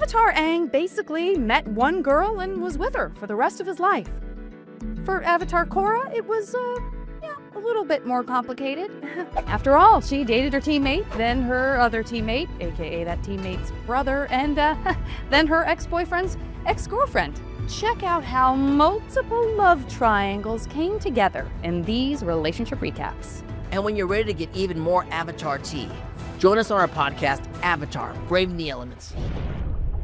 Avatar Aang basically met one girl and was with her for the rest of his life. For Avatar Korra, it was, a little bit more complicated. After all, she dated her teammate, then her other teammate, aka that teammate's brother, and then her ex-boyfriend's ex-girlfriend. Check out how multiple love triangles came together in these relationship recaps. And when you're ready to get even more Avatar tea, join us on our podcast, Avatar, Braving the Elements.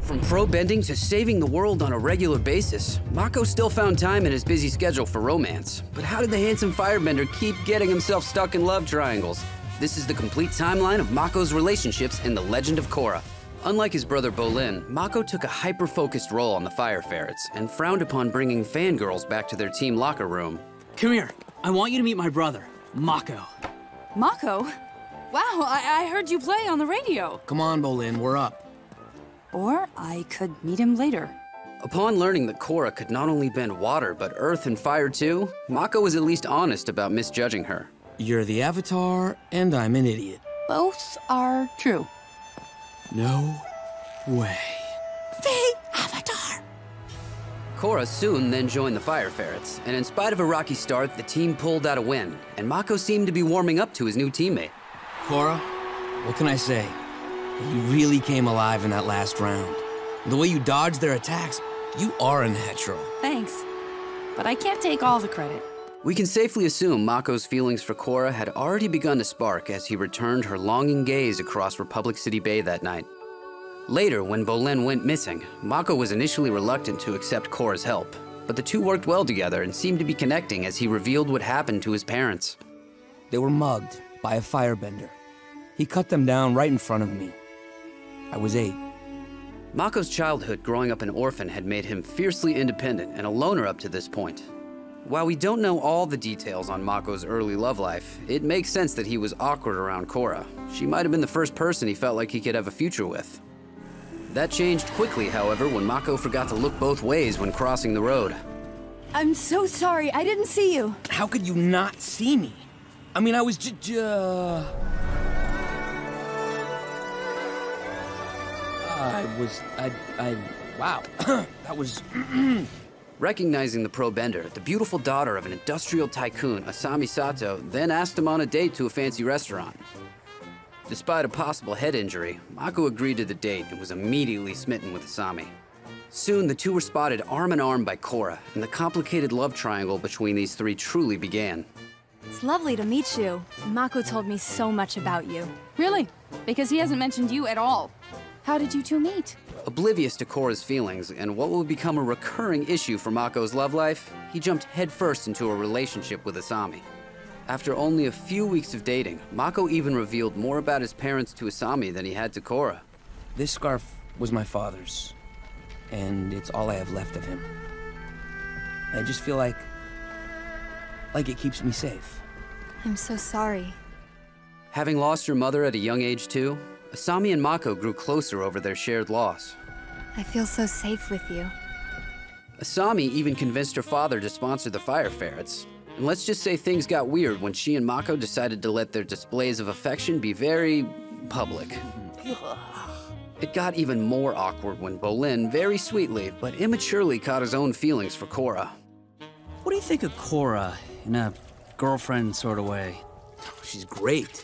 From pro bending to saving the world on a regular basis, Mako still found time in his busy schedule for romance. But how did the handsome firebender keep getting himself stuck in love triangles? This is the complete timeline of Mako's relationships in The Legend of Korra. Unlike his brother Bolin, Mako took a hyper-focused role on the Fire Ferrets and frowned upon bringing fangirls back to their team locker room. Come here. I want you to meet my brother, Mako. Mako? Wow, I heard you play on the radio. Come on, Bolin, we're up. Or I could meet him later. Upon learning that Korra could not only bend water, but earth and fire too, Mako was at least honest about misjudging her. You're the Avatar, and I'm an idiot. Both are true. No way. The Avatar! Korra soon then joined the Fire Ferrets, and in spite of a rocky start, the team pulled out a win, and Mako seemed to be warming up to his new teammate. Korra, what can I say? You really came alive in that last round. The way you dodged their attacks, you are a natural. Thanks. But I can't take all the credit. We can safely assume Mako's feelings for Korra had already begun to spark as he returned her longing gaze across Republic City Bay that night. Later, when Bolin went missing, Mako was initially reluctant to accept Korra's help, but the two worked well together and seemed to be connecting as he revealed what happened to his parents. They were mugged by a firebender. He cut them down right in front of me. I was 8. Mako's childhood growing up an orphan had made him fiercely independent and a loner up to this point. While we don't know all the details on Mako's early love life, it makes sense that he was awkward around Korra. She might have been the first person he felt like he could have a future with. That changed quickly, however, when Mako forgot to look both ways when crossing the road. I'm so sorry, I didn't see you. How could you not see me? I mean, I was wow. That was... Recognizing the pro-bender, the beautiful daughter of an industrial tycoon, Asami Sato, then asked him on a date to a fancy restaurant. Despite a possible head injury, Mako agreed to the date and was immediately smitten with Asami. Soon, the two were spotted arm in arm by Korra, and the complicated love triangle between these three truly began. It's lovely to meet you. Mako told me so much about you. Really? Because he hasn't mentioned you at all. How did you two meet? Oblivious to Korra's feelings and what would become a recurring issue for Mako's love life, he jumped headfirst into a relationship with Asami. After only a few weeks of dating, Mako even revealed more about his parents to Asami than he had to Korra. This scarf was my father's, and it's all I have left of him. I just feel like it keeps me safe. I'm so sorry. Having lost her mother at a young age too, Asami and Mako grew closer over their shared loss. I feel so safe with you. Asami even convinced her father to sponsor the Fire Ferrets. And let's just say things got weird when she and Mako decided to let their displays of affection be very public. It got even more awkward when Bolin very sweetly but immaturely caught his own feelings for Korra. What do you think of Korra in a girlfriend sort of way? She's great,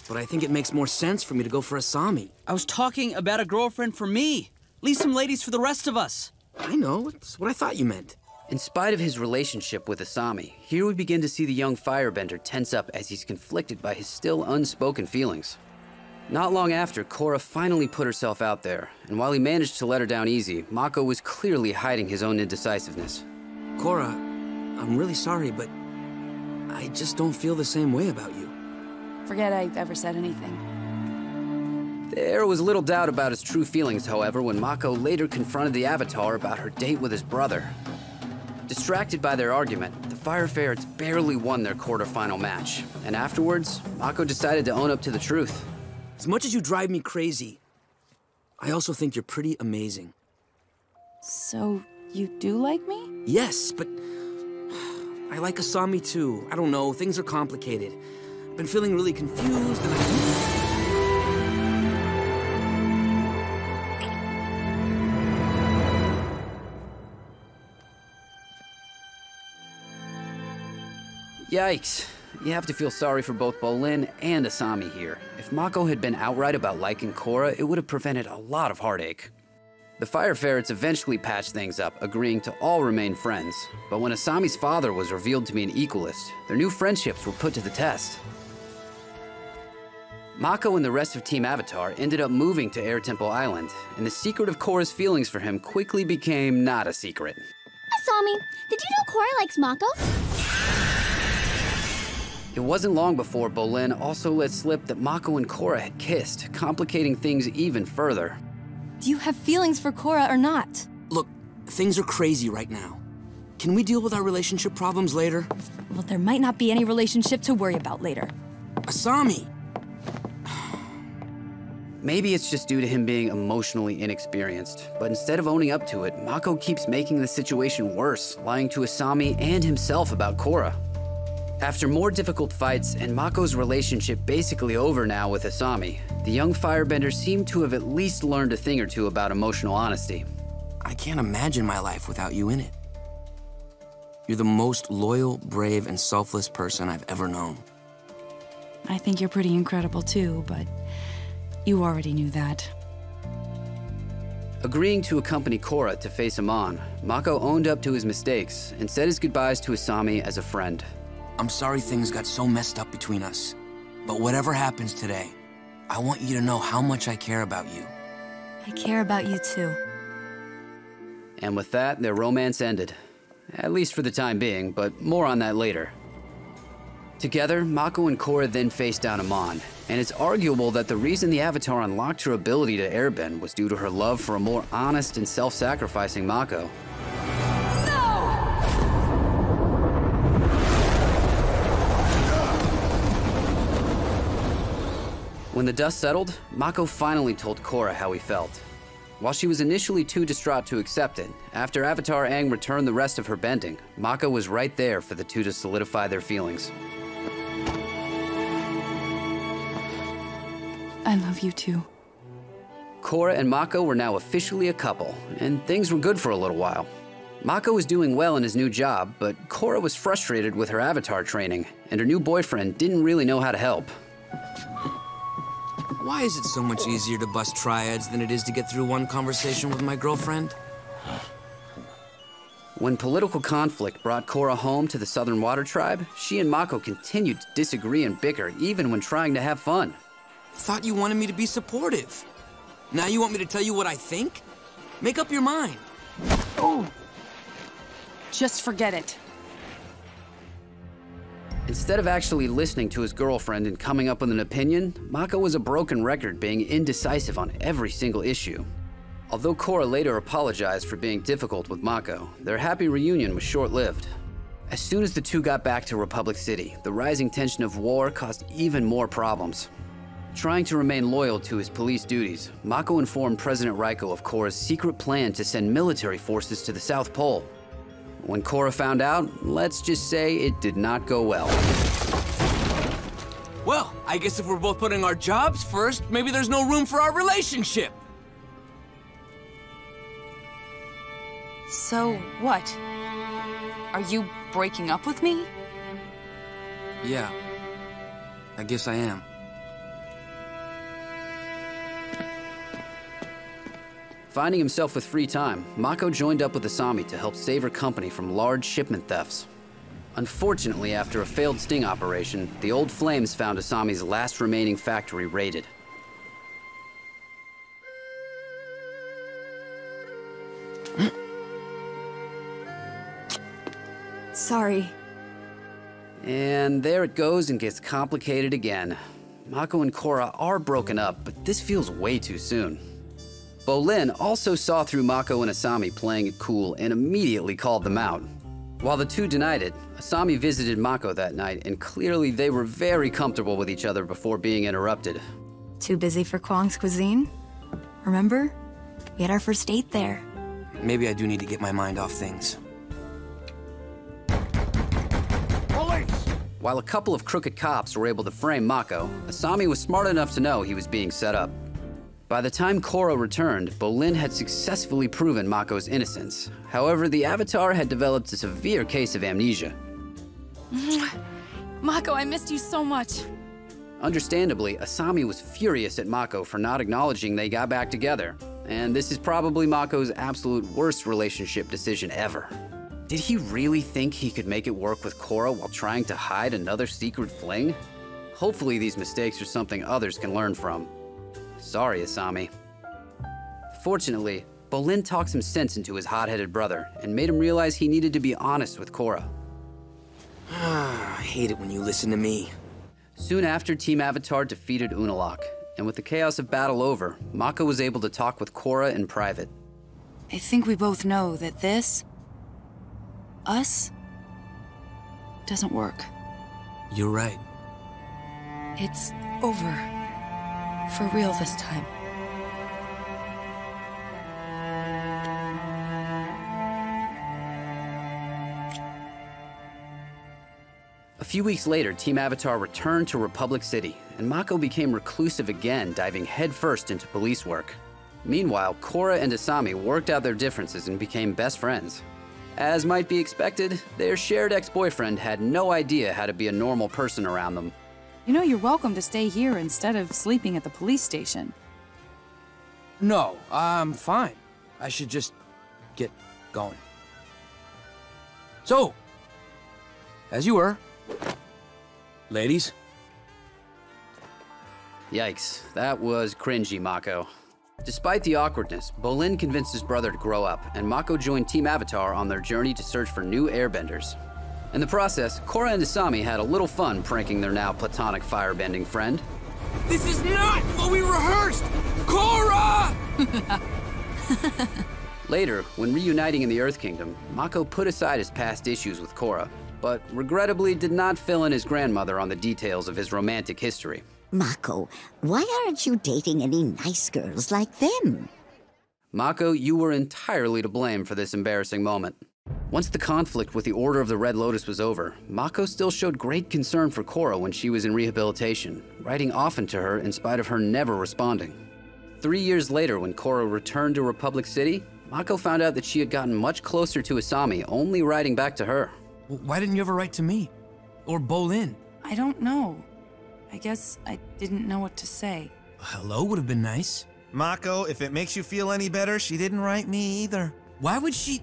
but I think it makes more sense for me to go for Asami. I was talking about a girlfriend for me. Leave some ladies for the rest of us. I know, it's what I thought you meant. In spite of his relationship with Asami, here we begin to see the young firebender tense up as he's conflicted by his still unspoken feelings. Not long after, Korra finally put herself out there, and while he managed to let her down easy, Mako was clearly hiding his own indecisiveness. Korra, I'm really sorry, but I just don't feel the same way about you. Forget I ever said anything. There was little doubt about his true feelings, however, when Mako later confronted the Avatar about her date with his brother. Distracted by their argument, the Fire Ferrets barely won their quarterfinal match, and afterwards, Mako decided to own up to the truth. As much as you drive me crazy, I also think you're pretty amazing. So, you do like me? Yes, but I like Asami too. I don't know, things are complicated. I've been feeling really confused and Yikes. You have to feel sorry for both Bolin and Asami here. If Mako had been outright about liking Korra, it would have prevented a lot of heartache. The Fire Ferrets eventually patched things up, agreeing to all remain friends. But when Asami's father was revealed to be an equalist, their new friendships were put to the test. Mako and the rest of Team Avatar ended up moving to Air Temple Island, and the secret of Korra's feelings for him quickly became not a secret. Asami, did you know Korra likes Mako? It wasn't long before Bolin also let slip that Mako and Korra had kissed, complicating things even further. Do you have feelings for Korra or not? Look, things are crazy right now. Can we deal with our relationship problems later? Well, there might not be any relationship to worry about later. Asami! Maybe it's just due to him being emotionally inexperienced, but instead of owning up to it, Mako keeps making the situation worse, lying to Asami and himself about Korra. After more difficult fights and Mako's relationship basically over now with Asami, the young firebender seemed to have at least learned a thing or two about emotional honesty. I can't imagine my life without you in it. You're the most loyal, brave, and selfless person I've ever known. I think you're pretty incredible too, but you already knew that. Agreeing to accompany Korra to face Amon, Mako owned up to his mistakes and said his goodbyes to Asami as a friend. I'm sorry things got so messed up between us, but whatever happens today, I want you to know how much I care about you. I care about you too. And with that, their romance ended. At least for the time being, but more on that later. Together, Mako and Korra then faced down Amon, and it's arguable that the reason the Avatar unlocked her ability to airbend was due to her love for a more honest and self-sacrificing Mako. When the dust settled, Mako finally told Korra how he felt. While she was initially too distraught to accept it, after Avatar Aang returned the rest of her bending, Mako was right there for the two to solidify their feelings. I love you too. Korra and Mako were now officially a couple, and things were good for a little while. Mako was doing well in his new job, but Korra was frustrated with her Avatar training, and her new boyfriend didn't really know how to help. Why is it so much easier to bust triads than it is to get through one conversation with my girlfriend? When political conflict brought Korra home to the Southern Water Tribe, she and Mako continued to disagree and bicker even when trying to have fun. Thought you wanted me to be supportive. Now you want me to tell you what I think? Make up your mind. Just forget it. Instead of actually listening to his girlfriend and coming up with an opinion, Mako was a broken record, being indecisive on every single issue. Although Korra later apologized for being difficult with Mako, their happy reunion was short-lived. As soon as the two got back to Republic City, the rising tension of war caused even more problems. Trying to remain loyal to his police duties, Mako informed President Raiko of Korra's secret plan to send military forces to the South Pole. When Korra found out, let's just say it did not go well. Well, I guess if we're both putting our jobs first, maybe there's no room for our relationship. So, what? Are you breaking up with me? Yeah, I guess I am. Finding himself with free time, Mako joined up with Asami to help save her company from large shipment thefts. Unfortunately, after a failed sting operation, the Old Flames found Asami's last remaining factory raided. Sorry. And there it goes and gets complicated again. Mako and Korra are broken up, but this feels way too soon. Bolin also saw through Mako and Asami playing it cool and immediately called them out. While the two denied it, Asami visited Mako that night, and clearly they were very comfortable with each other before being interrupted. Too busy for Kwang's cuisine? Remember? We had our first date there. Maybe I do need to get my mind off things. While a couple of crooked cops were able to frame Mako, Asami was smart enough to know he was being set up. By the time Korra returned, Bolin had successfully proven Mako's innocence. However, the Avatar had developed a severe case of amnesia. Mako, I missed you so much. Understandably, Asami was furious at Mako for not acknowledging they got back together. And this is probably Mako's absolute worst relationship decision ever. Did he really think he could make it work with Korra while trying to hide another secret fling? Hopefully these mistakes are something others can learn from. Sorry, Asami. Fortunately, Bolin talked some sense into his hot-headed brother and made him realize he needed to be honest with Korra. I hate it when you listen to me. Soon after, Team Avatar defeated Unalaq, and with the chaos of battle over, Mako was able to talk with Korra in private. I think we both know that this, us, doesn't work. You're right. It's over. For real this time. A few weeks later, Team Avatar returned to Republic City, and Mako became reclusive again, diving headfirst into police work. Meanwhile, Korra and Asami worked out their differences and became best friends. As might be expected, their shared ex-boyfriend had no idea how to be a normal person around them. You know, you're welcome to stay here instead of sleeping at the police station. No, I'm fine. I should just get going. So, as you were, ladies. Yikes, that was cringy, Mako. Despite the awkwardness, Bolin convinced his brother to grow up, and Mako joined Team Avatar on their journey to search for new airbenders. In the process, Korra and Asami had a little fun pranking their now platonic firebending friend. This is not what we rehearsed! Korra! Later, when reuniting in the Earth Kingdom, Mako put aside his past issues with Korra, but regrettably did not fill in his grandmother on the details of his romantic history. Mako, why aren't you dating any nice girls like them? Mako, you were entirely to blame for this embarrassing moment. Once the conflict with the Order of the Red Lotus was over, Mako still showed great concern for Korra when she was in rehabilitation, writing often to her in spite of her never responding. 3 years later, when Korra returned to Republic City, Mako found out that she had gotten much closer to Asami, only writing back to her. Why didn't you ever write to me? Or Bolin? I don't know. I guess I didn't know what to say. Hello would have been nice. Mako, if it makes you feel any better, she didn't write me either. Why would she...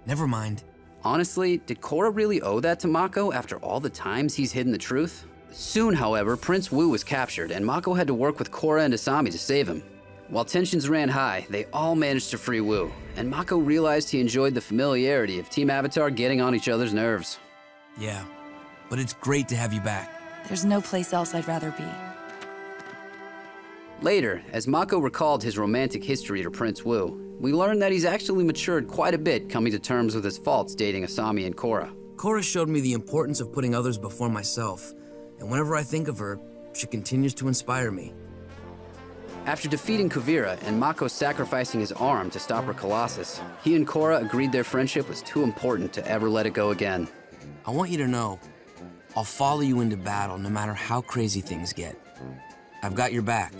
Never mind. Honestly, did Korra really owe that to Mako after all the times he's hidden the truth? Soon, however, Prince Wu was captured, and Mako had to work with Korra and Asami to save him. While tensions ran high, they all managed to free Wu, and Mako realized he enjoyed the familiarity of Team Avatar getting on each other's nerves. Yeah, but it's great to have you back. There's no place else I'd rather be. Later, as Mako recalled his romantic history to Prince Wu, we learned that he's actually matured quite a bit coming to terms with his faults dating Asami and Korra. Korra showed me the importance of putting others before myself, and whenever I think of her, she continues to inspire me. After defeating Kuvira and Mako sacrificing his arm to stop her Colossus, he and Korra agreed their friendship was too important to ever let it go again. I want you to know, I'll follow you into battle no matter how crazy things get. I've got your back,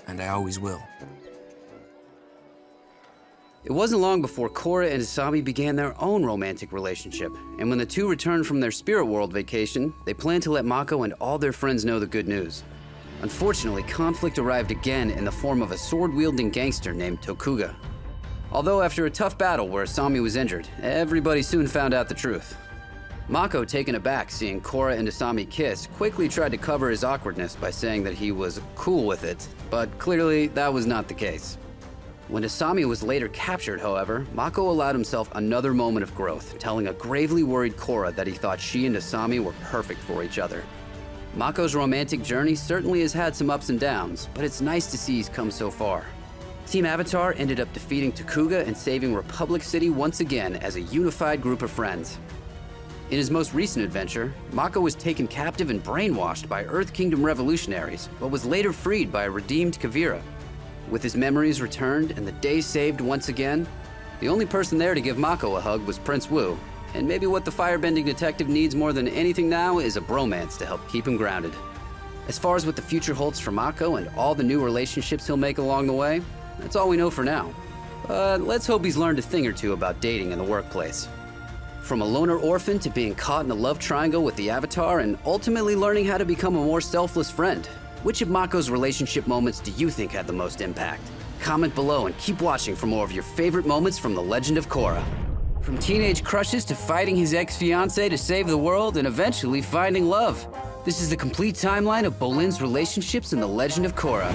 and I always will. It wasn't long before Korra and Asami began their own romantic relationship, and when the two returned from their spirit world vacation, they planned to let Mako and all their friends know the good news. Unfortunately, conflict arrived again in the form of a sword-wielding gangster named Tokuga. Although after a tough battle where Asami was injured, everybody soon found out the truth. Mako, taken aback seeing Korra and Asami kiss, quickly tried to cover his awkwardness by saying that he was cool with it, but clearly that was not the case. When Asami was later captured, however, Mako allowed himself another moment of growth, telling a gravely worried Korra that he thought she and Asami were perfect for each other. Mako's romantic journey certainly has had some ups and downs, but it's nice to see he's come so far. Team Avatar ended up defeating Tokuga and saving Republic City once again as a unified group of friends. In his most recent adventure, Mako was taken captive and brainwashed by Earth Kingdom revolutionaries, but was later freed by a redeemed Kuvira. With his memories returned and the day saved once again, the only person there to give Mako a hug was Prince Wu, and maybe what the firebending detective needs more than anything now is a bromance to help keep him grounded. As far as what the future holds for Mako and all the new relationships he'll make along the way, that's all we know for now. But let's hope he's learned a thing or two about dating in the workplace. From a loner orphan to being caught in a love triangle with the Avatar and ultimately learning how to become a more selfless friend. Which of Mako's relationship moments do you think had the most impact? Comment below and keep watching for more of your favorite moments from The Legend of Korra. From teenage crushes to fighting his ex-fiancée to save the world and eventually finding love. This is the complete timeline of Bolin's relationships in The Legend of Korra.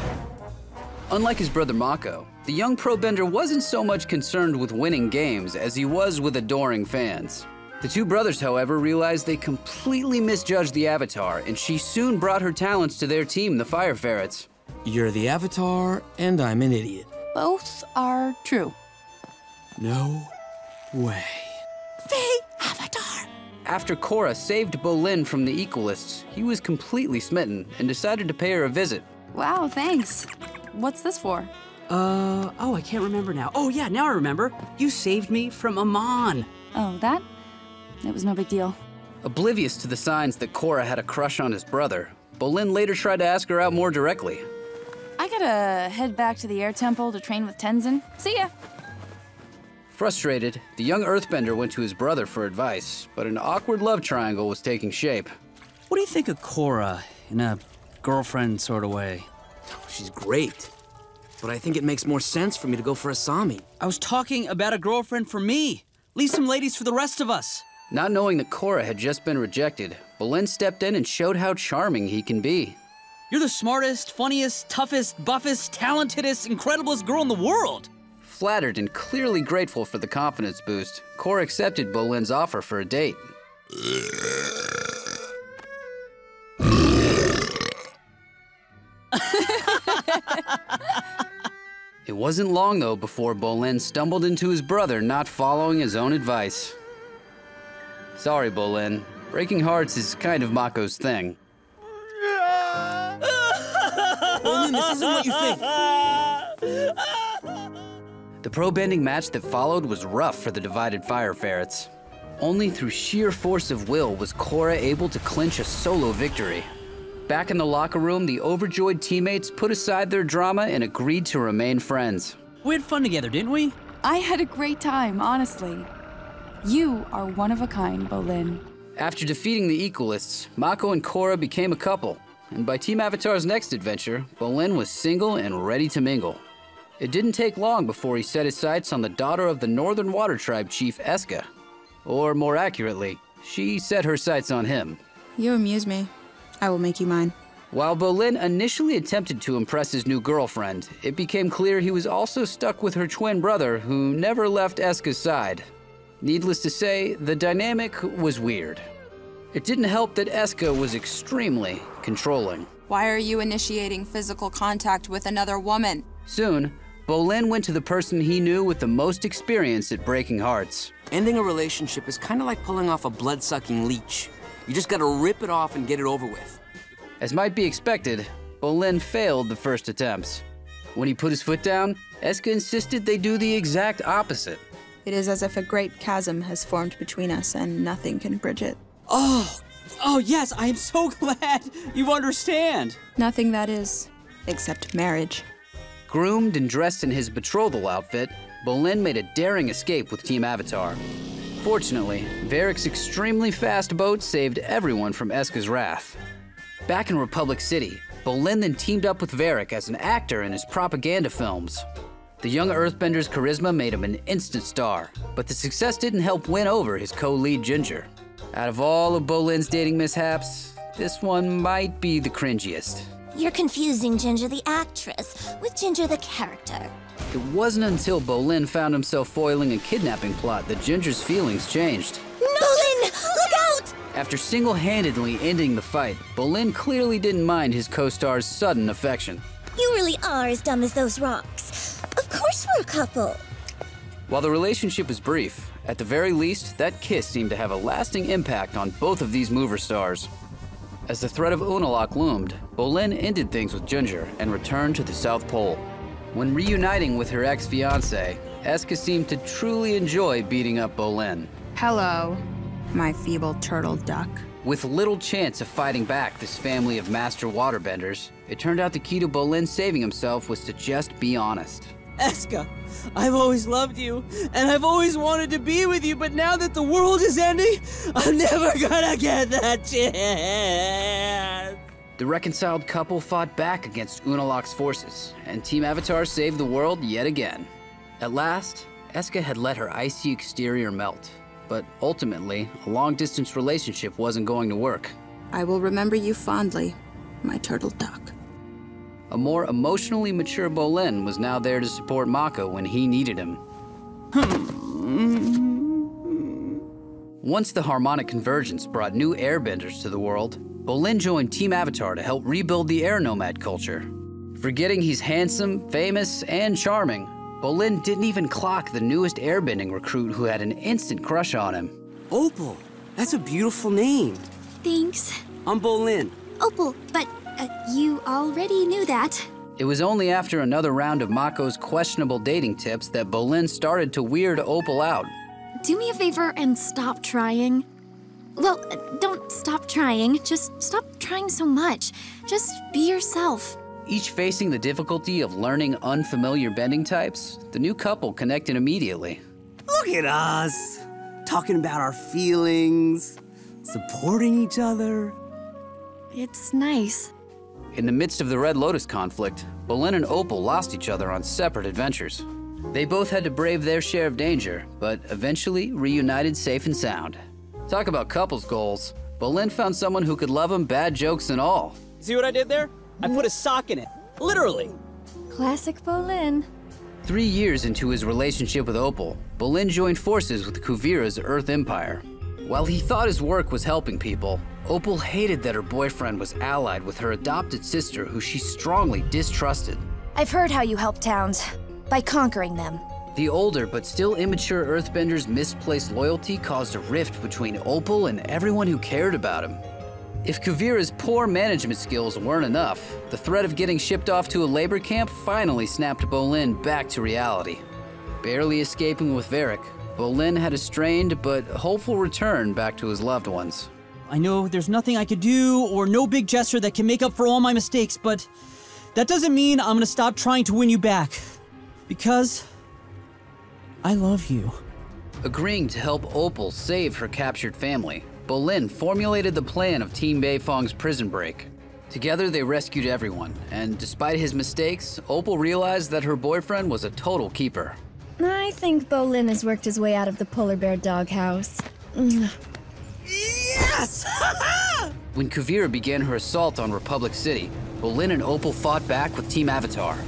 Unlike his brother Mako, the young pro-bender wasn't so much concerned with winning games as he was with adoring fans. The two brothers, however, realized they completely misjudged the Avatar, and she soon brought her talents to their team, the Fire Ferrets. You're the Avatar, and I'm an idiot. Both are true. No way. The Avatar! After Korra saved Bolin from the Equalists, he was completely smitten and decided to pay her a visit. Wow, thanks. What's this for? I can't remember now. Oh yeah, now I remember. You saved me from Amon. Oh, that? It was no big deal. Oblivious to the signs that Korra had a crush on his brother, Bolin later tried to ask her out more directly. I gotta head back to the air temple to train with Tenzin. See ya! Frustrated, the young earthbender went to his brother for advice, but an awkward love triangle was taking shape. What do you think of Korra in a girlfriend sort of way? She's great. But I think it makes more sense for me to go for Asami. I was talking about a girlfriend for me. Leave some ladies for the rest of us. Not knowing that Korra had just been rejected, Bolin stepped in and showed how charming he can be. You're the smartest, funniest, toughest, buffest, talentedest, incrediblest girl in the world. Flattered and clearly grateful for the confidence boost, Korra accepted Bolin's offer for a date. It wasn't long, though, before Bolin stumbled into his brother not following his own advice. Sorry, Bolin. Breaking hearts is kind of Mako's thing. Bolin, this isn't what you think. The pro-bending match that followed was rough for the divided Fire Ferrets. Only through sheer force of will was Korra able to clinch a solo victory. Back in the locker room, the overjoyed teammates put aside their drama and agreed to remain friends. We had fun together, didn't we? I had a great time, honestly. You are one of a kind, Bolin. After defeating the Equalists, Mako and Korra became a couple, and by Team Avatar's next adventure, Bolin was single and ready to mingle. It didn't take long before he set his sights on the daughter of the Northern Water Tribe chief Eska. Or more accurately, she set her sights on him. You amuse me. I will make you mine. While Bolin initially attempted to impress his new girlfriend, it became clear he was also stuck with her twin brother who never left Eska's side. Needless to say, the dynamic was weird. It didn't help that Eska was extremely controlling. Why are you initiating physical contact with another woman? Soon, Bolin went to the person he knew with the most experience at breaking hearts. Ending a relationship is kind of like pulling off a blood-sucking leech. You just gotta rip it off and get it over with. As might be expected, Bolin failed the first attempts. When he put his foot down, Eska insisted they do the exact opposite. It is as if a great chasm has formed between us and nothing can bridge it. Oh yes, I am so glad you understand. Nothing, that is, except marriage. Groomed and dressed in his betrothal outfit, Bolin made a daring escape with Team Avatar. Fortunately, Varric's extremely fast boat saved everyone from Eska's wrath. Back in Republic City, Bolin then teamed up with Varric as an actor in his propaganda films. The young Earthbender's charisma made him an instant star, but the success didn't help win over his co-lead Ginger. Out of all of Bolin's dating mishaps, this one might be the cringiest. You're confusing Ginger the actress with Ginger the character. It wasn't until Bolin found himself foiling a kidnapping plot that Ginger's feelings changed. Bolin, look out! After single-handedly ending the fight, Bolin clearly didn't mind his co-star's sudden affection. You really are as dumb as those rocks. Of course we're a couple. While the relationship was brief, at the very least, that kiss seemed to have a lasting impact on both of these mover stars. As the threat of Unalaq loomed, Bolin ended things with Ginger and returned to the South Pole. When reuniting with her ex-fiancé, Eska seemed to truly enjoy beating up Bolin. Hello, my feeble turtle duck. With little chance of fighting back this family of master waterbenders, it turned out the key to Bolin saving himself was to just be honest. Eska, I've always loved you, and I've always wanted to be with you, but now that the world is ending, I'm never gonna get that chance. The reconciled couple fought back against Unalaq's forces, and Team Avatar saved the world yet again. At last, Eska had let her icy exterior melt, but ultimately, a long-distance relationship wasn't going to work. I will remember you fondly, my turtle duck. A more emotionally mature Bolin was now there to support Mako when he needed him. Once the harmonic convergence brought new airbenders to the world, Bolin joined Team Avatar to help rebuild the air nomad culture. Forgetting he's handsome, famous, and charming, Bolin didn't even clock the newest airbending recruit who had an instant crush on him. Opal, that's a beautiful name. Thanks. I'm Bolin. Opal, but you already knew that. It was only after another round of Mako's questionable dating tips that Bolin started to weird Opal out. Do me a favor and stop trying. Well, don't stop trying. Just stop trying so much. Just be yourself. Each facing the difficulty of learning unfamiliar bending types, the new couple connected immediately. Look at us, talking about our feelings, supporting each other. It's nice. In the midst of the Red Lotus conflict, Bolin and Opal lost each other on separate adventures. They both had to brave their share of danger, but eventually reunited safe and sound. Talk about couples goals. Bolin found someone who could love him, bad jokes and all. See what I did there? I put a sock in it, literally. Classic Bolin. 3 years into his relationship with Opal, Bolin joined forces with Kuvira's Earth Empire. While he thought his work was helping people, Opal hated that her boyfriend was allied with her adopted sister, who she strongly distrusted. I've heard how you help towns, by conquering them. The older but still immature Earthbender's misplaced loyalty caused a rift between Opal and everyone who cared about him. If Kuvira's poor management skills weren't enough, the threat of getting shipped off to a labor camp finally snapped Bolin back to reality. Barely escaping with Varric, Bolin had a strained but hopeful return back to his loved ones. I know there's nothing I could do or no big gesture that can make up for all my mistakes, but that doesn't mean I'm gonna stop trying to win you back. Because I love you. Agreeing to help Opal save her captured family, Bolin formulated the plan of Team Beifong's prison break. Together they rescued everyone, and despite his mistakes, Opal realized that her boyfriend was a total keeper. I think Bolin has worked his way out of the polar bear doghouse. Yes! When Kuvira began her assault on Republic City, Bolin and Opal fought back with Team Avatar.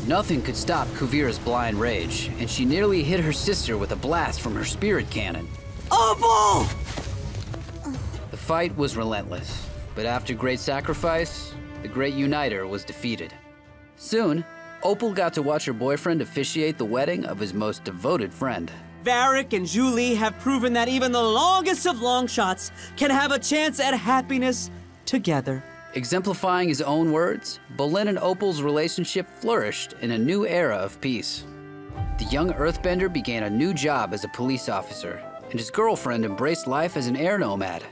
Nothing could stop Kuvira's blind rage, and she nearly hit her sister with a blast from her spirit cannon. Opal! The fight was relentless, but after great sacrifice, the Great Uniter was defeated. Soon, Opal got to watch her boyfriend officiate the wedding of his most devoted friend. Varric and Julie have proven that even the longest of long shots can have a chance at happiness together. Exemplifying his own words, Bolin and Opal's relationship flourished in a new era of peace. The young Earthbender began a new job as a police officer, and his girlfriend embraced life as an air nomad.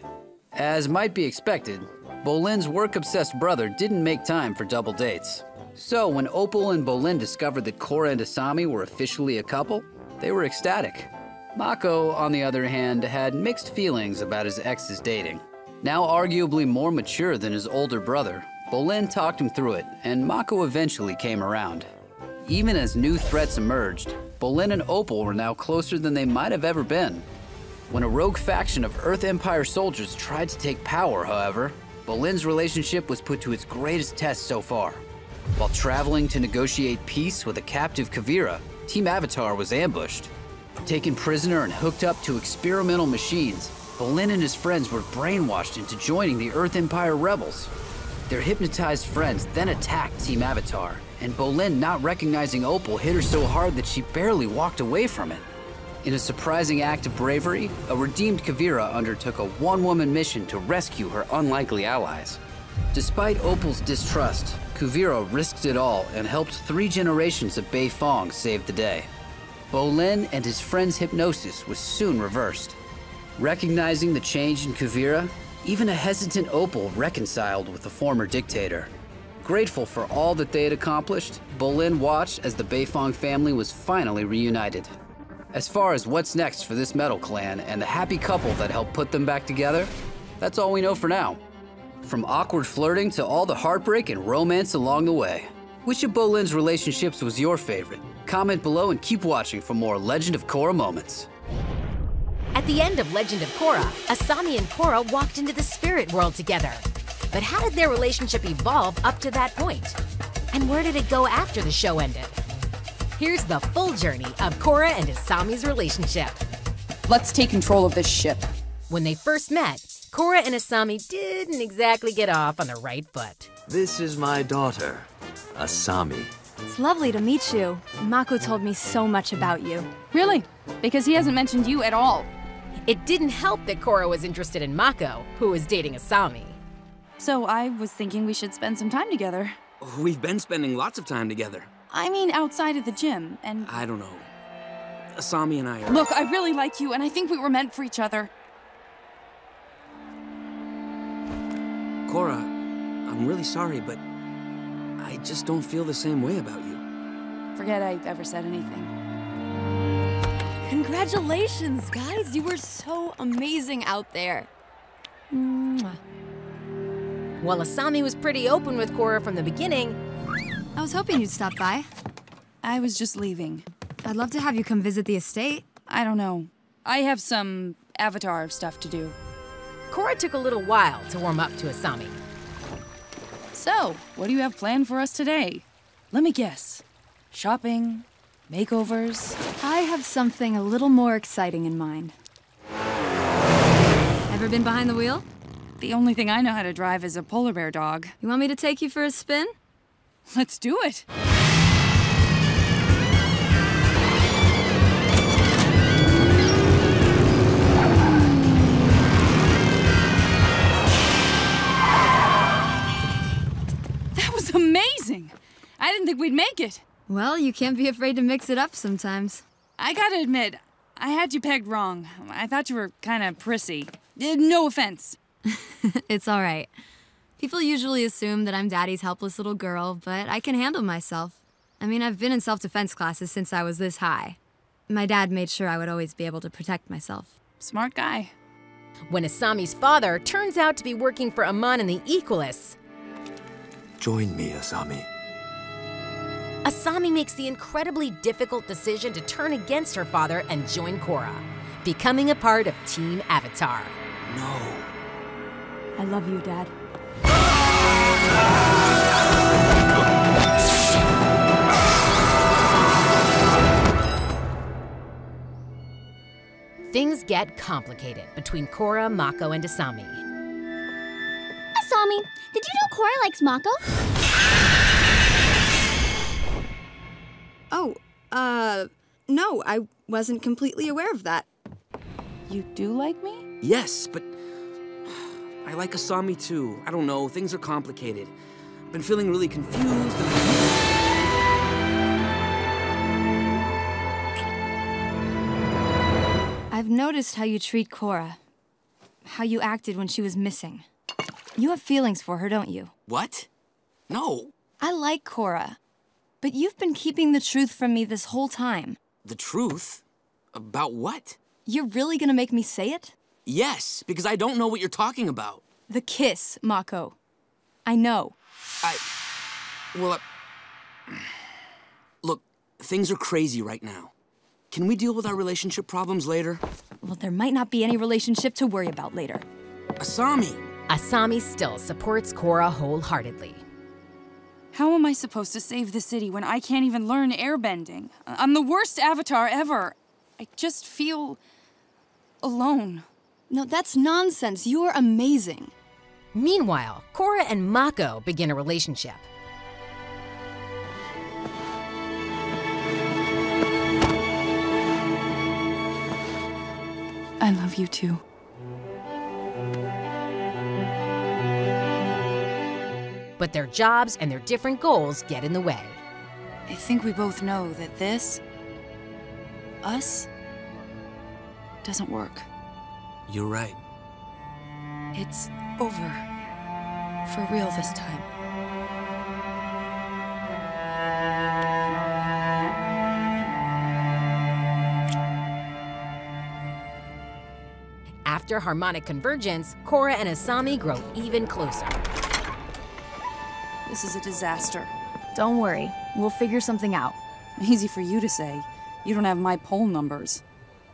As might be expected, Bolin's work-obsessed brother didn't make time for double dates. So when Opal and Bolin discovered that Korra and Asami were officially a couple, they were ecstatic. Mako, on the other hand, had mixed feelings about his ex's dating. Now arguably more mature than his older brother, Bolin talked him through it, and Mako eventually came around. Even as new threats emerged, Bolin and Opal were now closer than they might have ever been. When a rogue faction of Earth Empire soldiers tried to take power, however, Bolin's relationship was put to its greatest test so far. While traveling to negotiate peace with a captive Kuvira, Team Avatar was ambushed. Taken prisoner and hooked up to experimental machines, Bolin and his friends were brainwashed into joining the Earth Empire rebels. Their hypnotized friends then attacked Team Avatar, and Bolin, not recognizing Opal, hit her so hard that she barely walked away from it. In a surprising act of bravery, a redeemed Kuvira undertook a one-woman mission to rescue her unlikely allies. Despite Opal's distrust, Kuvira risked it all and helped 3 generations of Beifong save the day. Bolin and his friend's hypnosis was soon reversed. Recognizing the change in Kuvira, even a hesitant Opal reconciled with the former dictator. Grateful for all that they had accomplished, Bolin watched as the Beifong family was finally reunited. As far as what's next for this metal clan and the happy couple that helped put them back together, that's all we know for now. From awkward flirting to all the heartbreak and romance along the way. Which of Bolin's relationships was your favorite? Comment below and keep watching for more Legend of Korra moments. At the end of Legend of Korra, Asami and Korra walked into the spirit world together. But how did their relationship evolve up to that point? And where did it go after the show ended? Here's the full journey of Korra and Asami's relationship. Let's take control of this ship. When they first met, Korra and Asami didn't exactly get off on the right foot. This is my daughter, Asami. It's lovely to meet you. Mako told me so much about you. Really? Because he hasn't mentioned you at all. It didn't help that Korra was interested in Mako, who was dating Asami. So I was thinking we should spend some time together. We've been spending lots of time together. I mean, outside of the gym, and... I don't know. Asami and I are... Look, I really like you, and I think we were meant for each other. Korra, I'm really sorry, but I just don't feel the same way about you. Forget I ever said anything. Congratulations, guys! You were so amazing out there. Mwah. While Asami was pretty open with Korra from the beginning, I was hoping you'd stop by. I was just leaving. I'd love to have you come visit the estate. I don't know. I have some Avatar stuff to do. Korra took a little while to warm up to Asami. So, what do you have planned for us today? Let me guess. Shopping? Makeovers? I have something a little more exciting in mind. Ever been behind the wheel? The only thing I know how to drive is a polar bear dog. You want me to take you for a spin? Let's do it. That was amazing! I didn't think we'd make it. Well, you can't be afraid to mix it up sometimes. I gotta admit, I had you pegged wrong. I thought you were kinda prissy. No offense. It's all right. People usually assume that I'm Daddy's helpless little girl, but I can handle myself. I mean, I've been in self-defense classes since I was this high. My dad made sure I would always be able to protect myself. Smart guy. When Asami's father turns out to be working for Amon and the Equalists, Join me, Asami. Asami makes the incredibly difficult decision to turn against her father and join Korra, becoming a part of Team Avatar. No. I love you, Dad. Things get complicated between Korra, Mako, and Asami. Asami, did you know Korra likes Mako? Oh, no, I wasn't completely aware of that. You do like me? Yes, but I like Asami too. I don't know, things are complicated. I've been feeling really confused. I've noticed how you treat Korra. How you acted when she was missing. You have feelings for her, don't you? What? No. I like Korra, but you've been keeping the truth from me this whole time. The truth? About what? You're really gonna make me say it? Yes, because I don't know what you're talking about. The kiss, Mako. I know. Look, things are crazy right now. Can we deal with our relationship problems later? Well, there might not be any relationship to worry about later. Asami! Asami still supports Korra wholeheartedly. How am I supposed to save the city when I can't even learn airbending? I'm the worst avatar ever. I just feel alone. No, that's nonsense. You're amazing. Meanwhile, Korra and Mako begin a relationship. I love you too. But their jobs and their different goals get in the way. I think we both know that this, us, doesn't work. You're right. It's over. For real this time. after harmonic convergence, Korra and Asami grow even closer. This is a disaster. Don't worry, we'll figure something out. Easy for you to say. You don't have my poll numbers.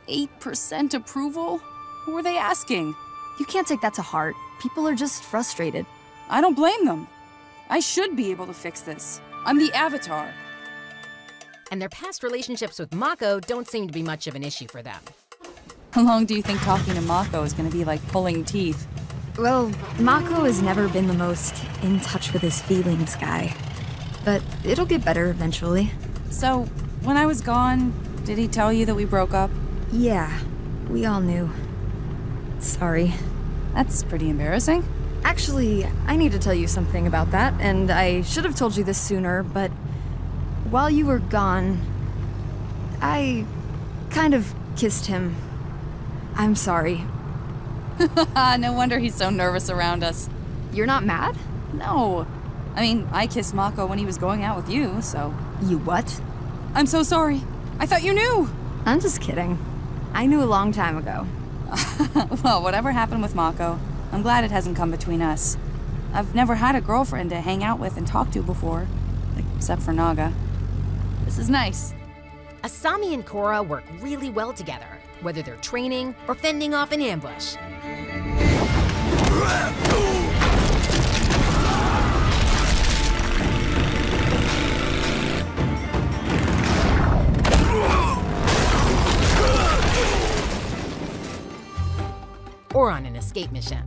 8% approval? Who were they asking? You can't take that to heart. People are just frustrated. I don't blame them. I should be able to fix this. I'm the Avatar. And their past relationships with Mako don't seem to be much of an issue for them. How long do you think talking to Mako is going to be like pulling teeth? Well, Mako has never been the most in touch with his feelings guy. But it'll get better eventually. So, when I was gone, did he tell you that we broke up? Yeah, we all knew. Sorry. That's pretty embarrassing. Actually, I need to tell you something about that, and I should have told you this sooner, but while you were gone, I kind of kissed him. I'm sorry. No wonder he's so nervous around us. You're not mad? No. I mean, I kissed Mako when he was going out with you, so... You what? I'm so sorry. I thought you knew. I'm just kidding. I knew a long time ago. Well, whatever happened with Mako, I'm glad it hasn't come between us. I've never had a girlfriend to hang out with and talk to before, except for Naga. This is nice. Asami and Korra work really well together, whether they're training or fending off an ambush. Or on an escape mission.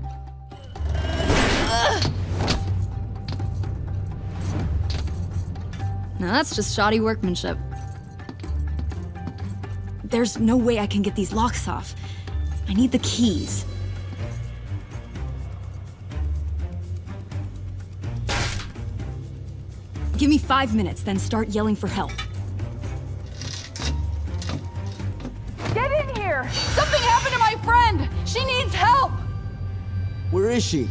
Now that's just shoddy workmanship. There's no way I can get these locks off. I need the keys. Give me 5 minutes, then start yelling for help. Get in here! Something happened to my friend! She needs help! Where is she?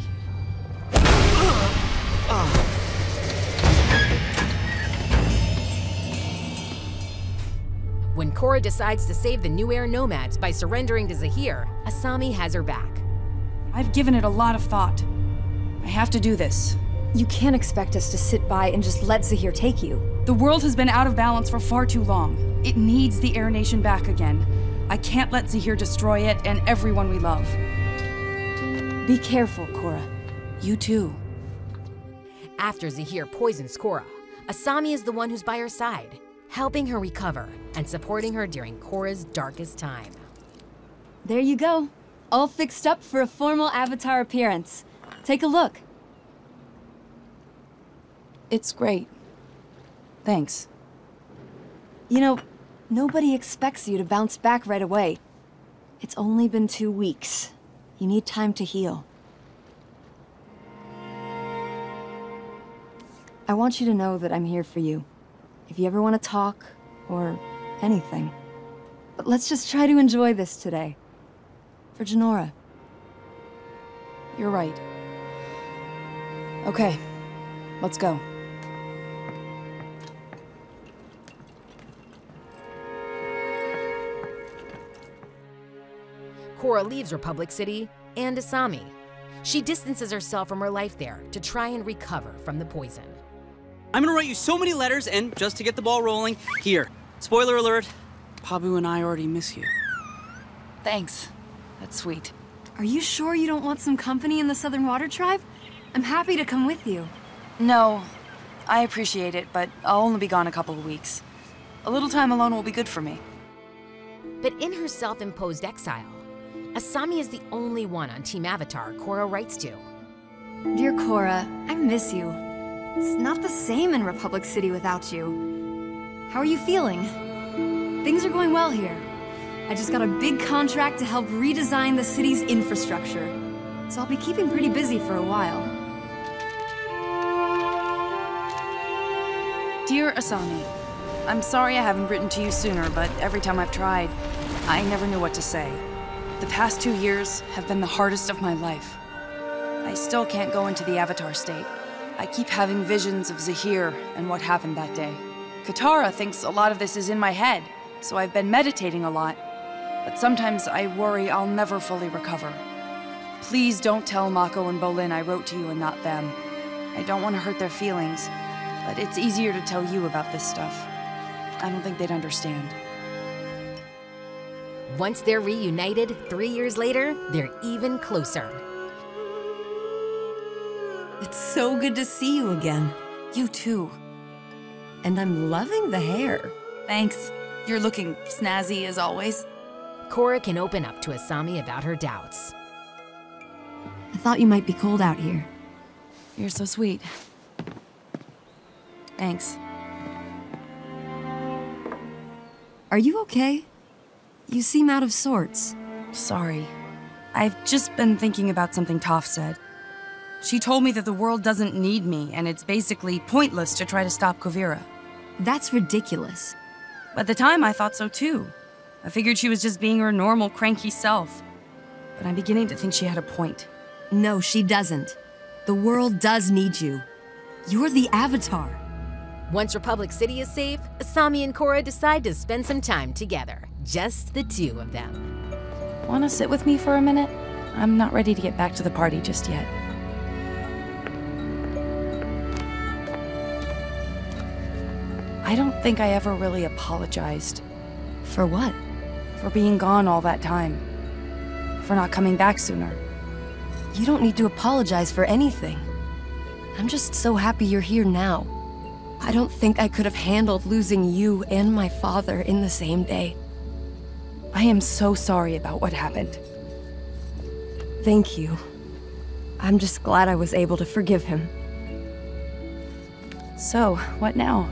When Korra decides to save the New Air nomads by surrendering to Zahir, Asami has her back. I've given it a lot of thought. I have to do this. You can't expect us to sit by and just let Zahir take you. The world has been out of balance for far too long. It needs the Air Nation back again. I can't let Zahir destroy it and everyone we love. Be careful, Korra. You too. After Zahir poisons Korra, Asami is the one who's by her side, helping her recover and supporting her during Korra's darkest time. There you go. All fixed up for a formal Avatar appearance. Take a look. It's great. Thanks. You know, nobody expects you to bounce back right away. It's only been 2 weeks. You need time to heal. I want you to know that I'm here for you. If you ever want to talk, or anything. But let's just try to enjoy this today. For Jinora. You're right. Okay, let's go. Korra leaves Republic City and Asami. She distances herself from her life there to try and recover from the poison. I'm gonna write you so many letters, and just to get the ball rolling, here. Spoiler alert. Pabu and I already miss you. Thanks. That's sweet. Are you sure you don't want some company in the Southern Water Tribe? I'm happy to come with you. No, I appreciate it, but I'll only be gone a couple of weeks. A little time alone will be good for me. But in her self-imposed exile, Asami is the only one on Team Avatar Korra writes to. Dear Korra, I miss you. It's not the same in Republic City without you. How are you feeling? Things are going well here. I just got a big contract to help redesign the city's infrastructure. So I'll be keeping pretty busy for a while. Dear Asami, I'm sorry I haven't written to you sooner, but every time I've tried, I never knew what to say. The past 2 years have been the hardest of my life. I still can't go into the Avatar state. I keep having visions of Zahir and what happened that day. Katara thinks a lot of this is in my head, so I've been meditating a lot. but sometimes I worry I'll never fully recover. Please don't tell Mako and Bolin I wrote to you and not them. I don't want to hurt their feelings, but it's easier to tell you about this stuff. I don't think they'd understand. Once they're reunited, 3 years later, they're even closer. It's so good to see you again. You too. And I'm loving the hair. Thanks. You're looking snazzy as always. Korra can open up to Asami about her doubts. I thought you might be cold out here. You're so sweet. Thanks. Are you okay? You seem out of sorts. Sorry. I've just been thinking about something Toph said. She told me that the world doesn't need me, and it's basically pointless to try to stop Kuvira. That's ridiculous. At the time, I thought so too. I figured she was just being her normal, cranky self. But I'm beginning to think she had a point. No, she doesn't. The world does need you. You're the Avatar. Once Republic City is safe, Asami and Korra decide to spend some time together. Just the two of them. Wanna sit with me for a minute? I'm not ready to get back to the party just yet. I don't think I ever really apologized. For what? For being gone all that time. For not coming back sooner. You don't need to apologize for anything. I'm just so happy you're here now. I don't think I could have handled losing you and my father in the same day. I am so sorry about what happened. Thank you. I'm just glad I was able to forgive him. So, what now?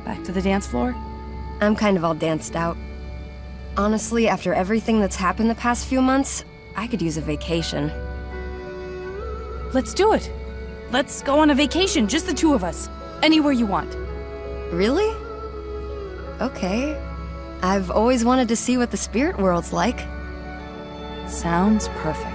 Back to the dance floor? I'm kind of all danced out. Honestly, after everything that's happened the past few months, I could use a vacation. Let's do it. Let's go on a vacation, just the two of us. Anywhere you want. Really? Okay. I've always wanted to see what the spirit world's like. Sounds perfect.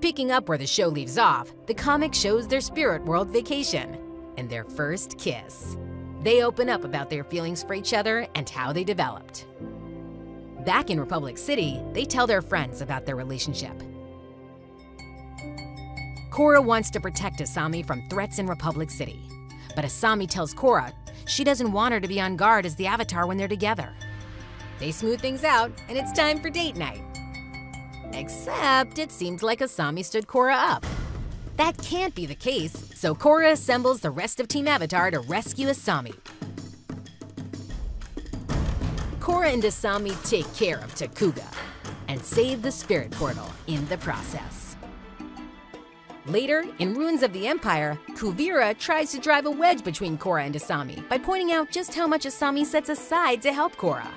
Picking up where the show leaves off, the comic shows their spirit world vacation and their first kiss. They open up about their feelings for each other and how they developed. Back in Republic City, they tell their friends about their relationship. Korra wants to protect Asami from threats in Republic City, but Asami tells Korra she doesn't want her to be on guard as the Avatar when they're together. They smooth things out, and it's time for date night. Except it seems like Asami stood Korra up. That can't be the case, so Korra assembles the rest of Team Avatar to rescue Asami. Korra and Asami take care of Takuga and save the spirit portal in the process. Later, in Ruins of the Empire, Kuvira tries to drive a wedge between Korra and Asami by pointing out just how much Asami sets aside to help Korra.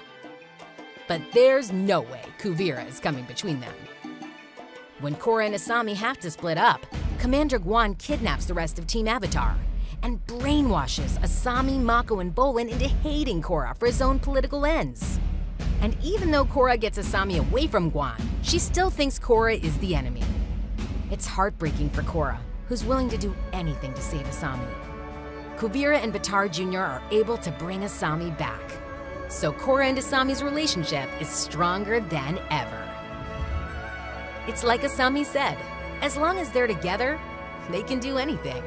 But there's no way Kuvira is coming between them. When Korra and Asami have to split up, Commander Guan kidnaps the rest of Team Avatar and brainwashes Asami, Mako, and Bolin into hating Korra for his own political ends. And even though Korra gets Asami away from Guan, she still thinks Korra is the enemy. It's heartbreaking for Korra, who's willing to do anything to save Asami. Kuvira and Baatar Jr. are able to bring Asami back. So Korra and Asami's relationship is stronger than ever. It's like Asami said, as long as they're together, they can do anything.